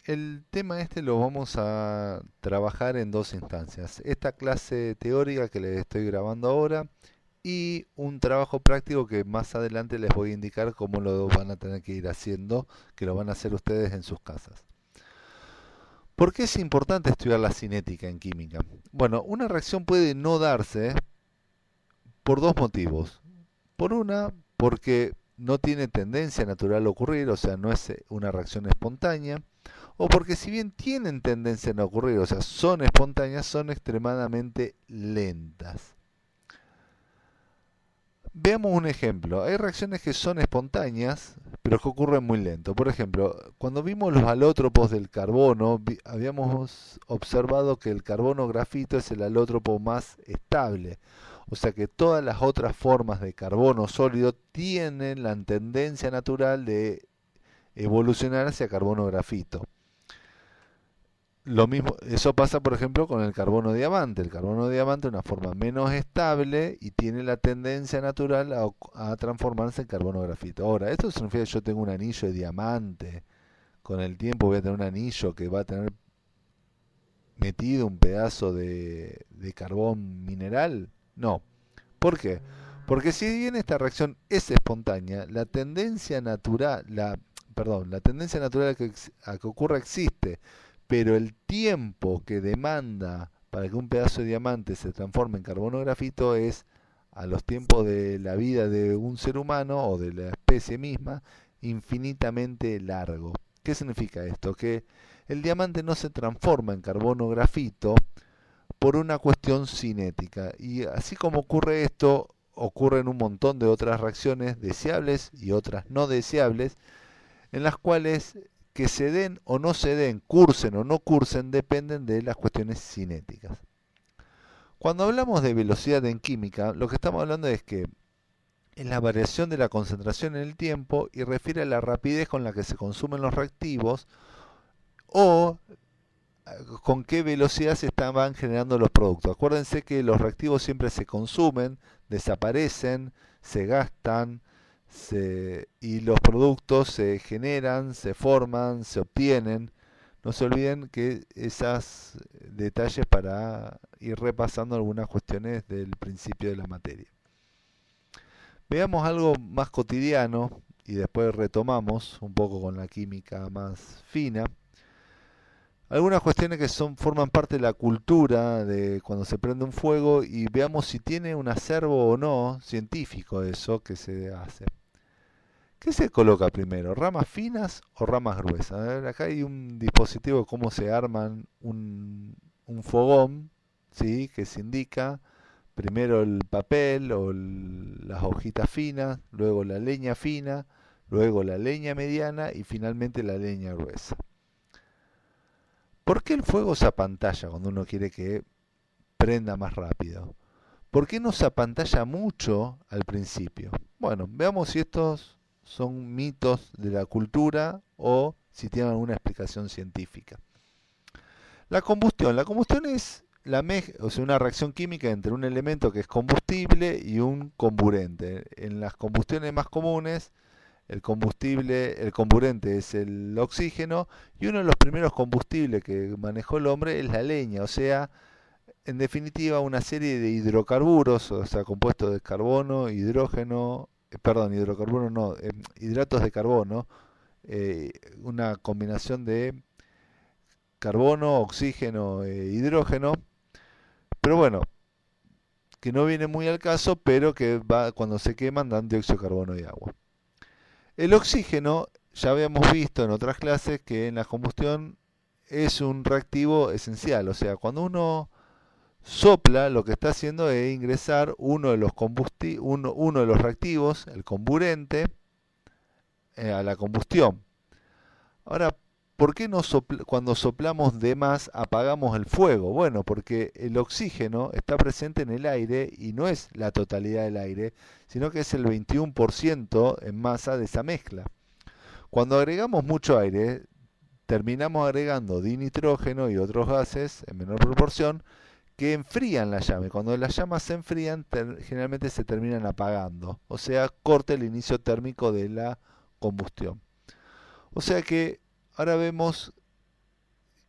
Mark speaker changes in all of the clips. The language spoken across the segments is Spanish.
Speaker 1: El tema este lo vamos a trabajar en dos instancias. Esta clase teórica que les estoy grabando ahora y un trabajo práctico que más adelante les voy a indicar cómo lo van a tener que ir haciendo, que lo van a hacer ustedes en sus casas. ¿Por qué es importante estudiar la cinética en química? Bueno, una reacción puede no darse por dos motivos. Por una, porque no tiene tendencia natural a ocurrir, o sea, no es una reacción espontánea, o porque si bien tienen tendencia a ocurrir, o sea, son espontáneas, son extremadamente lentas. Veamos un ejemplo. Hay reacciones que son espontáneas, pero que ocurren muy lento. Por ejemplo, cuando vimos los alótropos del carbono, habíamos observado que el carbono grafito es el alótropo más estable. O sea que todas las otras formas de carbono sólido tienen la tendencia natural de evolucionar hacia carbono grafito. Lo mismo, eso pasa por ejemplo con el carbono diamante. El carbono diamante es una forma menos estable y tiene la tendencia natural a transformarse en carbono grafito. Ahora, esto significa que yo tengo un anillo de diamante. Con el tiempo voy a tener un anillo que va a tener metido un pedazo de carbón mineral. No. ¿Por qué? Porque si bien esta reacción es espontánea, la tendencia natural, la tendencia natural a que ocurra existe, pero el tiempo que demanda para que un pedazo de diamante se transforme en carbono grafito es a los tiempos de la vida de un ser humano o de la especie misma infinitamente largo. ¿Qué significa esto? Que el diamante no se transforma en carbono grafito por una cuestión cinética. Y así como ocurre esto, ocurren un montón de otras reacciones deseables y otras no deseables, en las cuales que se den o no se den, cursen o no cursen, dependen de las cuestiones cinéticas. Cuando hablamos de velocidad en química, lo que estamos hablando es que es la variación de la concentración en el tiempo y refiere a la rapidez con la que se consumen los reactivos o con qué velocidad se estaban generando los productos. Acuérdense que los reactivos siempre se consumen, desaparecen, se gastan y los productos se generan, se forman, se obtienen. No se olviden que esos detalles para ir repasando algunas cuestiones del principio de la materia. Veamos algo más cotidiano y después retomamos un poco con la química más fina. Algunas cuestiones que forman parte de la cultura de cuando se prende un fuego y veamos si tiene un acervo o no científico eso que se hace. ¿Qué se coloca primero? ¿Ramas finas o ramas gruesas? A ver, acá hay un dispositivo de cómo se arman un fogón, ¿sí? Que se indica primero el papel o las hojitas finas, luego la leña fina, luego la leña mediana y finalmente la leña gruesa. ¿Por qué el fuego se apantalla cuando uno quiere que prenda más rápido? ¿Por qué no se apantalla mucho al principio? Bueno, veamos si estos son mitos de la cultura o si tienen alguna explicación científica. La combustión es o sea, una reacción química entre un elemento que es combustible y un comburente. En las combustiones más comunes el comburente es el oxígeno y uno de los primeros combustibles que manejó el hombre es la leña, o sea, en definitiva una serie de hidrocarburos, o sea, compuestos de carbono, hidrógeno, perdón, hidrocarburos no, hidratos de carbono, eh, una combinación de carbono, oxígeno e hidrógeno, pero bueno, que no viene muy al caso, pero que cuando se queman dan dióxido de carbono y agua. El oxígeno, ya habíamos visto en otras clases que en la combustión es un reactivo esencial. O sea, cuando uno sopla, lo que está haciendo es ingresar uno de los reactivos, el comburente, a la combustión. Ahora, ¿por qué cuando soplamos de más apagamos el fuego? Bueno, porque el oxígeno está presente en el aire y no es la totalidad del aire, sino que es el 21% en masa de esa mezcla. Cuando agregamos mucho aire, terminamos agregando dinitrógeno y otros gases en menor proporción que enfrían la llama. Cuando las llamas se enfrían, generalmente se terminan apagando, o sea, corta el inicio térmico de la combustión. O sea que ahora vemos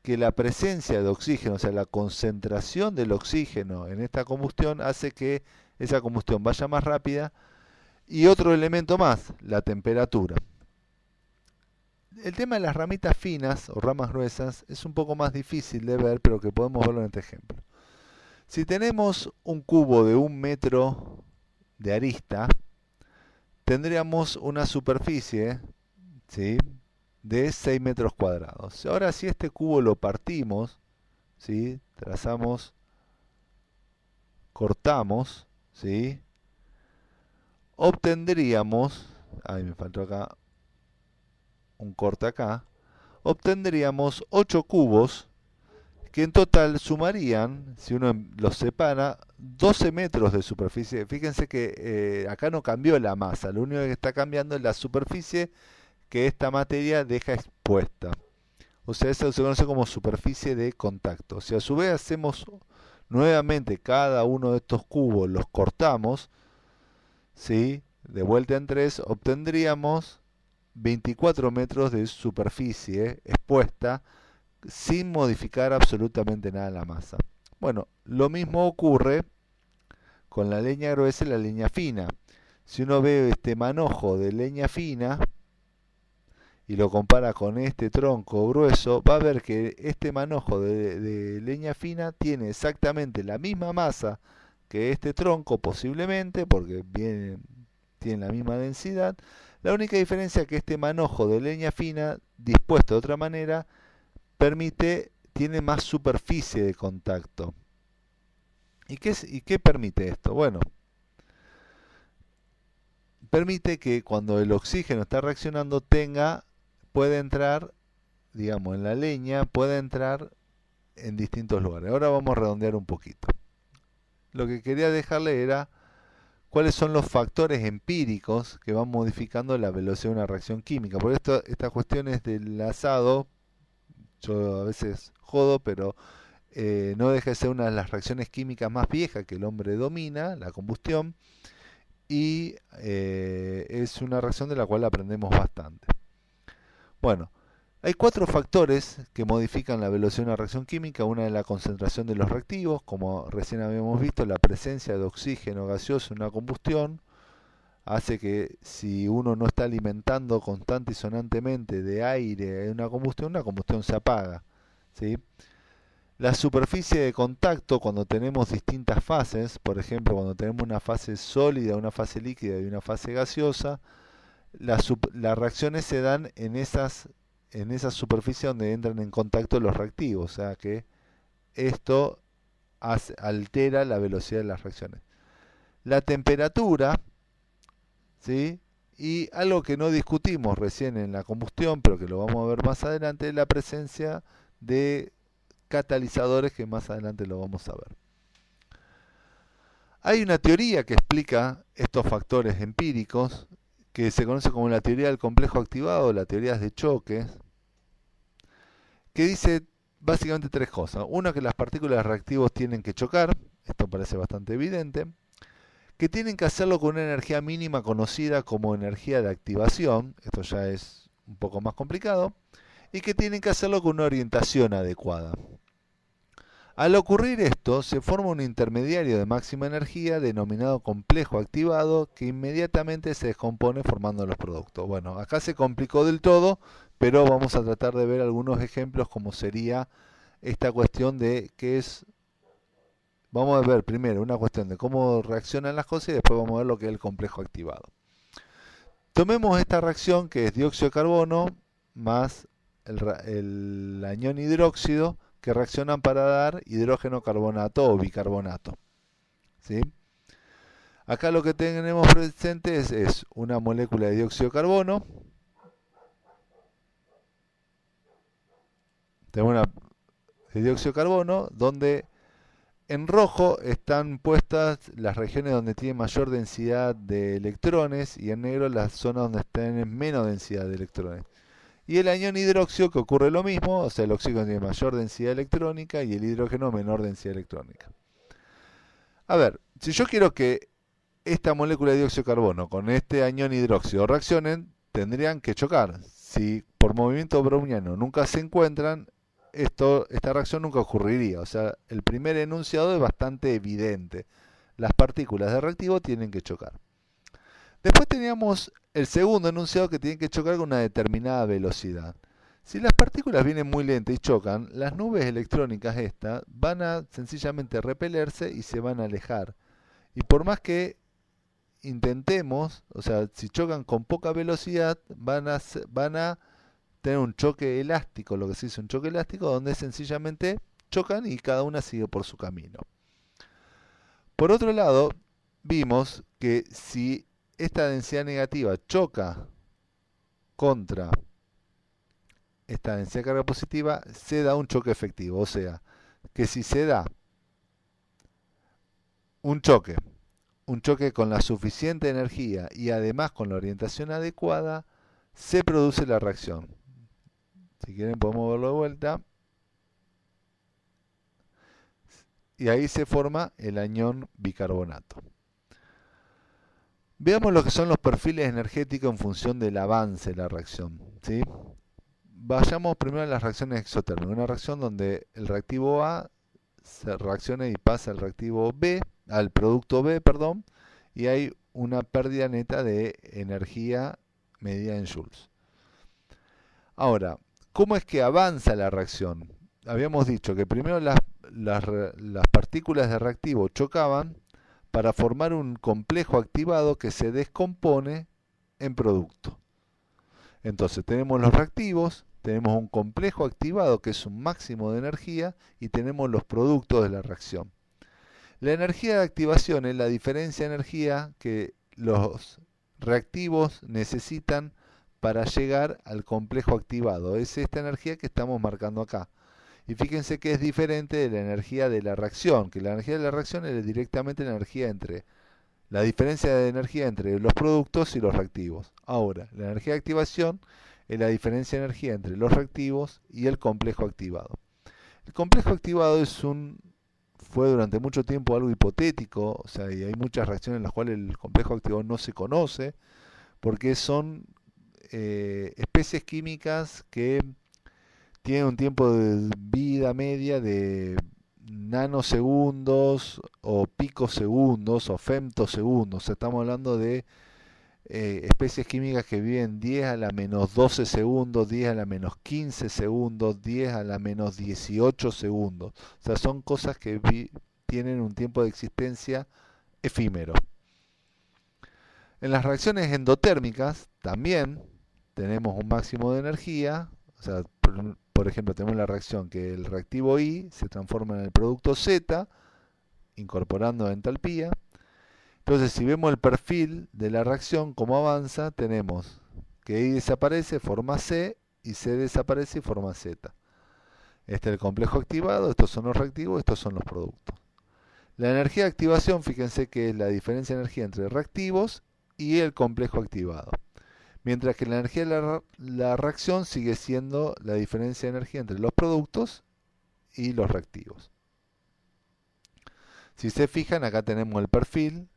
Speaker 1: que la presencia de oxígeno, o sea, la concentración del oxígeno en esta combustión hace que esa combustión vaya más rápida. Y otro elemento más, la temperatura. El tema de las ramitas finas o ramas gruesas es un poco más difícil de ver, pero que podemos verlo en este ejemplo. Si tenemos un cubo de 1 metro de arista, tendríamos una superficie, ¿sí?, de 6 metros cuadrados. Ahora, si este cubo lo partimos, ¿sí?, trazamos, cortamos, ¿sí?, obtendríamos, ahí me faltó acá un corte acá, obtendríamos 8 cubos que en total sumarían, si uno los separa, 12 metros de superficie. Fíjense que acá no cambió la masa, lo único que está cambiando es la superficie que esta materia deja expuesta. O sea, eso se conoce como superficie de contacto. Si a su vez hacemos nuevamente cada uno de estos cubos, los cortamos, ¿sí?, de vuelta en 3, obtendríamos 24 metros de superficie expuesta sin modificar absolutamente nada en la masa. Bueno, lo mismo ocurre con la leña gruesa y la leña fina. Si uno ve este manojo de leña fina y lo compara con este tronco grueso, va a ver que este manojo de leña fina tiene exactamente la misma masa que este tronco, posiblemente, porque tiene la misma densidad. La única diferencia es que este manojo de leña fina, dispuesto de otra manera, tiene más superficie de contacto. ¿Y qué permite esto? Bueno, permite que cuando el oxígeno está reaccionando puede entrar, digamos, en la leña, puede entrar en distintos lugares. Ahora vamos a redondear un poquito. Lo que quería dejarle era cuáles son los factores empíricos que van modificando la velocidad de una reacción química. Por esto, estas cuestiones del asado, yo a veces jodo, pero no deja de ser una de las reacciones químicas más viejas que el hombre domina, la combustión, y es una reacción de la cual aprendemos bastante. Bueno, hay 4 factores que modifican la velocidad de una reacción química. Una es la concentración de los reactivos, como recién habíamos visto, la presencia de oxígeno gaseoso en una combustión hace que si uno no está alimentando constante y sonantemente de aire en una combustión se apaga, ¿sí? La superficie de contacto cuando tenemos distintas fases, por ejemplo, cuando tenemos una fase sólida, una fase líquida y una fase gaseosa, las reacciones se dan en esa superficie donde entran en contacto los reactivos, o sea que esto altera la velocidad de las reacciones. La temperatura, ¿sí?, y algo que no discutimos recién en la combustión, pero que lo vamos a ver más adelante, es la presencia de catalizadores, que más adelante lo vamos a ver. Hay una teoría que explica estos factores empíricos, que se conoce como la teoría del complejo activado, la teoría de choque, que dice básicamente 3 cosas. Una, que las partículas de reactivos tienen que chocar, esto parece bastante evidente, que tienen que hacerlo con una energía mínima conocida como energía de activación, esto ya es un poco más complicado, y que tienen que hacerlo con una orientación adecuada. Al ocurrir esto, se forma un intermediario de máxima energía denominado complejo activado que inmediatamente se descompone formando los productos. Bueno, acá se complicó del todo, pero vamos a tratar de ver algunos ejemplos como sería esta cuestión de qué es. Vamos a ver primero una cuestión de cómo reaccionan las cosas y después vamos a ver lo que es el complejo activado. Tomemos esta reacción que es dióxido de carbono más el anión hidróxido, que reaccionan para dar hidrógeno carbonato o bicarbonato, ¿sí? Acá lo que tenemos presente es una molécula de dióxido de carbono. Tenemos una de dióxido de carbono donde en rojo están puestas las regiones donde tiene mayor densidad de electrones y en negro las zonas donde tienen menos densidad de electrones. Y el anión hidróxido, que ocurre lo mismo, o sea, el oxígeno tiene mayor densidad electrónica y el hidrógeno menor densidad electrónica. A ver, si yo quiero que esta molécula de dióxido de carbono con este anión hidróxido reaccionen, tendrían que chocar. Si por movimiento browniano nunca se encuentran, esta reacción nunca ocurriría. O sea, el primer enunciado es bastante evidente. Las partículas de reactivo tienen que chocar. Después teníamos el segundo enunciado que tiene que chocar con una determinada velocidad. Si las partículas vienen muy lentas y chocan, las nubes electrónicas estas van a sencillamente repelerse y se van a alejar. Y por más que intentemos, o sea, si chocan con poca velocidad, van a tener un choque elástico, lo que se dice un choque elástico, donde sencillamente chocan y cada una sigue por su camino. Por otro lado, vimos que si esta densidad negativa choca contra esta densidad de carga positiva, se da un choque efectivo. O sea, que si se da un choque con la suficiente energía y además con la orientación adecuada, se produce la reacción. Si quieren podemos verlo de vuelta. Y ahí se forma el anión bicarbonato. Veamos lo que son los perfiles energéticos en función del avance de la reacción, ¿sí? Vayamos primero a las reacciones exotérmicas. Una reacción donde el reactivo A se reacciona y pasa al reactivo B, al producto B, perdón, y hay una pérdida neta de energía medida en joules. Ahora, ¿cómo es que avanza la reacción? Habíamos dicho que primero las partículas de reactivo chocaban para formar un complejo activado que se descompone en producto. Entonces tenemos los reactivos, tenemos un complejo activado que es un máximo de energía y tenemos los productos de la reacción. La energía de activación es la diferencia de energía que los reactivos necesitan para llegar al complejo activado. Es esta energía que estamos marcando acá. Y fíjense que es diferente de la energía de la reacción, que la energía de la reacción es directamente la energía entre la diferencia de energía entre los productos y los reactivos. Ahora, la energía de activación es la diferencia de energía entre los reactivos y el complejo activado. El complejo activado fue durante mucho tiempo algo hipotético, o sea, y hay muchas reacciones en las cuales el complejo activado no se conoce, porque son especies químicas que tienen un tiempo de vida media de nanosegundos o picosegundos o femtosegundos. O sea, estamos hablando de especies químicas que viven 10 a la menos 12 segundos, 10 a la menos 15 segundos, 10 a la menos 18 segundos. O sea, son cosas que tienen un tiempo de existencia efímero. En las reacciones endotérmicas también tenemos un máximo de energía. O sea, por ejemplo, tenemos la reacción que el reactivo I se transforma en el producto Z, incorporando entalpía. Entonces, si vemos el perfil de la reacción, cómo avanza, tenemos que I desaparece, forma C, y C desaparece y forma Z. Este es el complejo activado, estos son los reactivos, estos son los productos. La energía de activación, fíjense que es la diferencia de energía entre reactivos y el complejo activado. Mientras que la energía de la reacción sigue siendo la diferencia de energía entre los productos y los reactivos. Si se fijan, acá tenemos el perfil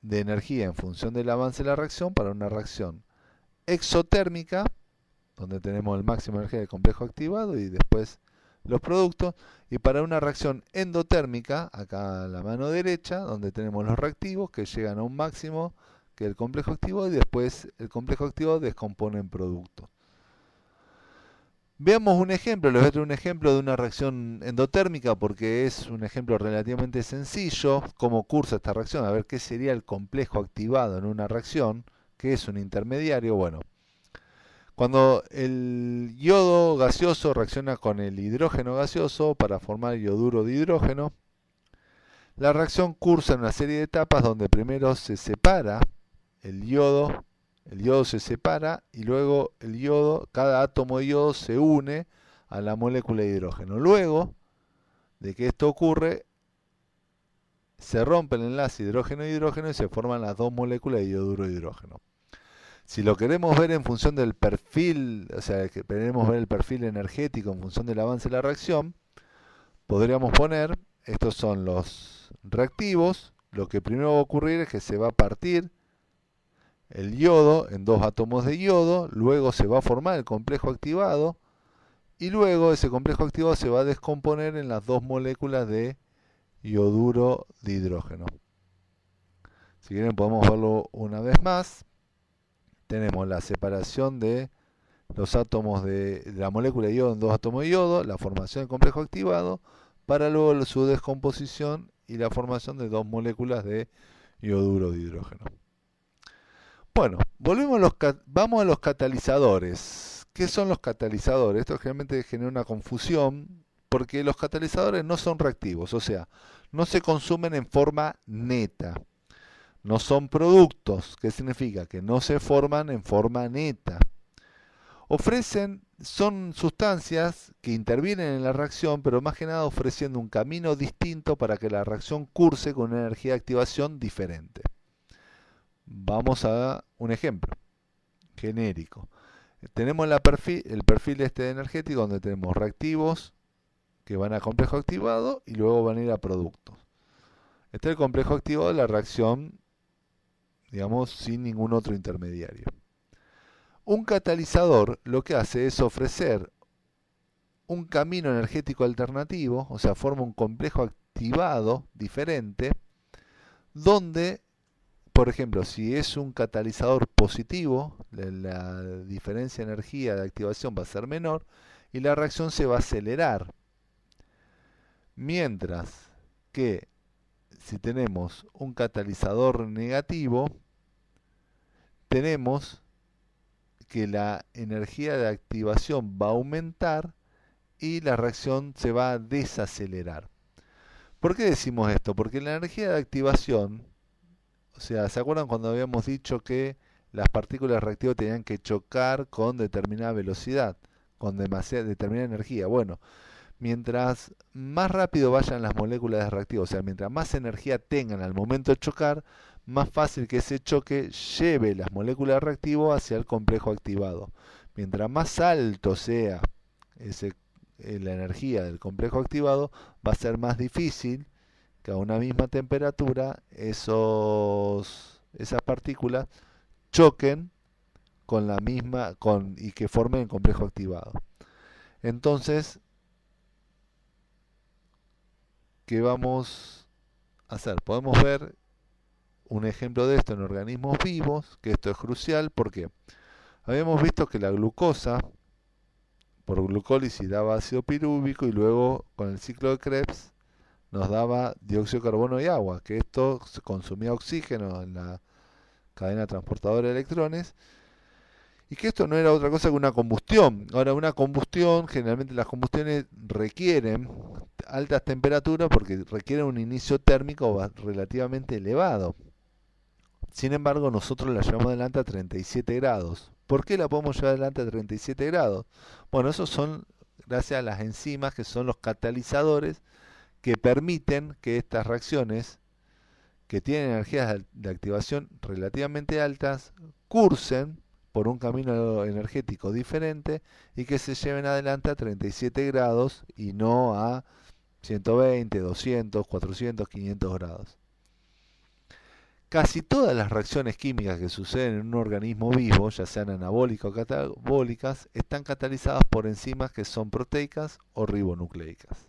Speaker 1: de energía en función del avance de la reacción para una reacción exotérmica, donde tenemos el máximo de energía del complejo activado y después los productos, y para una reacción endotérmica, acá a la mano derecha, donde tenemos los reactivos que llegan a un máximo que el complejo activado y después el complejo activado descompone en producto. Veamos un ejemplo, les voy a traer un ejemplo de una reacción endotérmica porque es un ejemplo relativamente sencillo, cómo cursa esta reacción, a ver qué sería el complejo activado en una reacción, que es un intermediario. Bueno, cuando el yodo gaseoso reacciona con el hidrógeno gaseoso para formar yoduro de hidrógeno, la reacción cursa en una serie de etapas donde primero se separa el yodo se separa y luego cada átomo de yodo se une a la molécula de hidrógeno. Luego de que esto ocurre, se rompe el enlace hidrógeno-hidrógeno y se forman las dos moléculas de yoduro de hidrógeno. Si lo queremos ver en función del perfil, o sea, que queremos ver el perfil energético en función del avance de la reacción, podríamos poner, estos son los reactivos, lo que primero va a ocurrir es que se va a partir el yodo en dos átomos de yodo, luego se va a formar el complejo activado, Y luego ese complejo activado se va a descomponer en las dos moléculas de ioduro de hidrógeno. Si quieren podemos verlo una vez más. Tenemos la separación de los átomos de la molécula de yodo en dos átomos de yodo, la formación del complejo activado, para luego su descomposición y la formación de dos moléculas de ioduro de hidrógeno. Bueno, vamos a los catalizadores. ¿Qué son los catalizadores? Esto generalmente genera una confusión porque los catalizadores no son reactivos, o sea, no se consumen en forma neta. No son productos, ¿qué significa? Que no se forman en forma neta. Son sustancias que intervienen en la reacción, pero más que nada ofreciendo un camino distinto para que la reacción curse con una energía de activación diferente. Vamos a un ejemplo genérico. Tenemos el perfil energético donde tenemos reactivos que van a complejo activado y luego van a ir a productos. Este es el complejo activado de la reacción, digamos, sin ningún otro intermediario. Un catalizador lo que hace es ofrecer un camino energético alternativo, o sea, forma un complejo activado diferente, donde, por ejemplo, si es un catalizador positivo, la diferencia de energía de activación va a ser menor y la reacción se va a acelerar. Mientras que si tenemos un catalizador negativo, tenemos que la energía de activación va a aumentar y la reacción se va a desacelerar. ¿Por qué decimos esto? Porque la energía de activación, o sea, ¿se acuerdan cuando habíamos dicho que las partículas reactivas tenían que chocar con determinada velocidad, con determinada energía? Bueno, mientras más rápido vayan las moléculas de reactivo, o sea, mientras más energía tengan al momento de chocar, más fácil que ese choque lleve las moléculas de reactivo hacia el complejo activado. Mientras más alto sea la energía del complejo activado, va a ser más difícil que a una misma temperatura esas partículas choquen con la misma y que formen el complejo activado. Entonces, ¿qué vamos a hacer? Podemos ver un ejemplo de esto en organismos vivos, que esto es crucial porque habíamos visto que la glucosa, por glucólisis daba ácido pirúvico y luego con el ciclo de Krebs nos daba dióxido de carbono y agua, que esto consumía oxígeno en la cadena transportadora de electrones y que esto no era otra cosa que una combustión. Ahora, una combustión, generalmente las combustiones requieren altas temperaturas porque requieren un inicio térmico relativamente elevado. Sin embargo, nosotros la llevamos adelante a 37 grados. ¿Por qué la podemos llevar adelante a 37 grados? Bueno, esos son gracias a las enzimas que son los catalizadores que permiten que estas reacciones que tienen energías de activación relativamente altas cursen por un camino energético diferente y que se lleven adelante a 37 grados y no a 120, 200, 400, 500 grados. Casi todas las reacciones químicas que suceden en un organismo vivo, ya sean anabólicas o catabólicas, están catalizadas por enzimas que son proteicas o ribonucleicas.